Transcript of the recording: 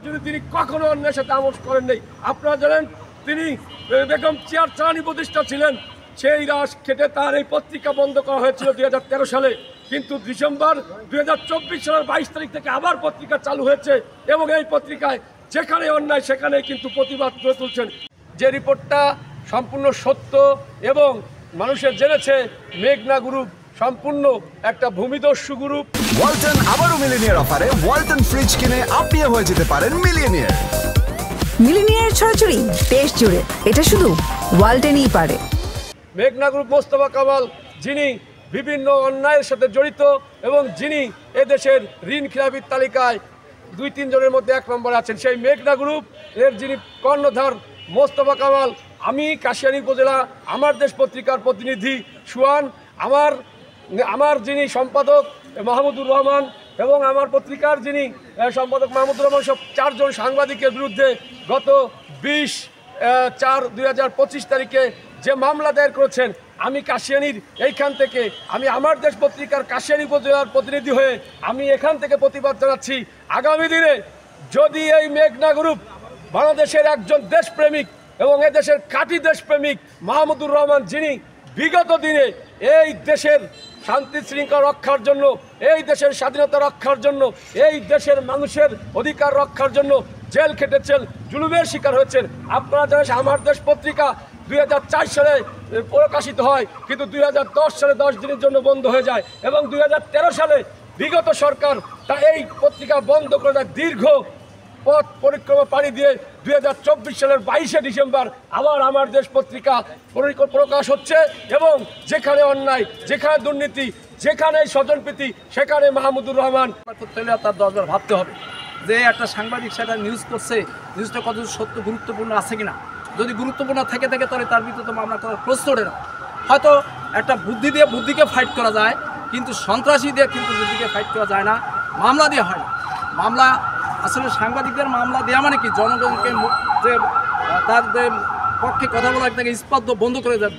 কিন্তু তিনি কখনো অন্যের সাথে আমোদ করেন নাই। আপনারা জানেন তিনি বেগম চেয়ার চালানি প্রতিষ্ঠা ছিলেন, সেই রাশ খেটে তার এই পত্রিকা বন্ধ করা হয়েছিল 2013 সালে, কিন্তু ডিসেম্বর 2024 সালের 22 তারিখ থেকে আবার পত্রিকা চালু হয়েছে এবং এই পত্রিকায় যেখানে অন্যায় সেখানে কিন্তু প্রতিবাদ করে তুলছেন। যে রিপোর্টটা সম্পূর্ণ সত্য এবং মানুষের জেনেছে মেঘনা গ্রুপ সম্পূর্ণ একটা ভূমিদস্যু গ্রুপ। ওয়ালটন আবারও মিলিনিয়ার অফারে ওয়ালটন ফ্রিজ কিনে আপনিও হয়ে যেতে পারেন মিলিয়নিয়ার। মিলিনিয়ার ছড়াছড়ি দেশ জুড়ে, এটা শুধু ওয়ালটনই পারে। মেঘনা গ্রুপ মোস্তফা কামাল যিনি বিভিন্ন অন্যায়ের সাথে জড়িত এবং যিনি এদেশের ঋণ খিলাপির তালিকায় 2-3 জনের মধ্যে 1 নম্বরে আছেন, সেই মেঘনা গ্রুপ এর যিনি কর্ণধার মোস্তফা কামাল। আমি কাশিয়ানী উপজেলা আমার দেশ পত্রিকার প্রতিনিধি সুয়ান, আমার যিনি সম্পাদক মাহমুদুর রহমান এবং আমার পত্রিকার যিনি সম্পাদক মাহমুদুর রহমান, সব 4 জন সাংবাদিকের বিরুদ্ধে গত 20/4/2025 তারিখে যে মামলা দায়ের করেছেন, আমি কাশিয়ানীর এইখান থেকে আমি আমার দেশ পত্রিকার কাশিয়ানী উপজেলার প্রতিনিধি হয়ে আমি এখান থেকে প্রতিবাদ জানাচ্ছি। আগামী দিনে যদি এই মেঘনা গ্রুপ বাংলাদেশের একজন দেশপ্রেমিক এবং এদেশের খাঁটি দেশপ্রেমিক মাহমুদুর রহমান, যিনি বিগত দিনে এই দেশের শান্তি শৃঙ্খলা রক্ষার জন্য, এই দেশের স্বাধীনতা রক্ষার জন্য, এই দেশের মানুষের অধিকার রক্ষার জন্য জেল খেটেছেন, জুলুমের শিকার হয়েছেন। আপনারা জানেন আমার দেশ পত্রিকা 2004 সালে প্রকাশিত হয়, কিন্তু 2010 সালে 10 দিনের জন্য বন্ধ হয়ে যায় এবং 2013 সালে বিগত সরকার তা এই পত্রিকা বন্ধ করে দেয়। দীর্ঘ পথ পরিক্রমা পাড়ি দিয়ে 2024 সালের 22শে ডিসেম্বর আবার আমার দেশ পত্রিকা প্রকাশ হচ্ছে এবং যেখানে অন্যায়, যেখানে দুর্নীতি, যেখানে স্বজনপ্রীতি, সেখানে মাহমুদুর রহমান করতে হলে তার 10 বার ভাবতে হবে যে একটা সাংবাদিক সেটা নিউজ করছে, নিউজটা কত সত্য গুরুত্বপূর্ণ আছে কিনা। যদি গুরুত্বপূর্ণ থেকে তাহলে তার ভিতরে মামলা করার প্রশ্ন ওঠে না। হয়তো একটা বুদ্ধি দিয়ে বুদ্ধিকে ফাইট করা যায়, কিন্তু সন্ত্রাসী দিয়ে কিন্তু বুদ্ধিকে ফাইট করা যায় না, মামলা দিয়ে হয় না। মামলা আসলে সাংবাদিকদের মামলা দেওয়া মানে কি, জনগণকে যে তার পক্ষে কথা বলা তাকে স্পর্ধ বন্ধ করে দেবে।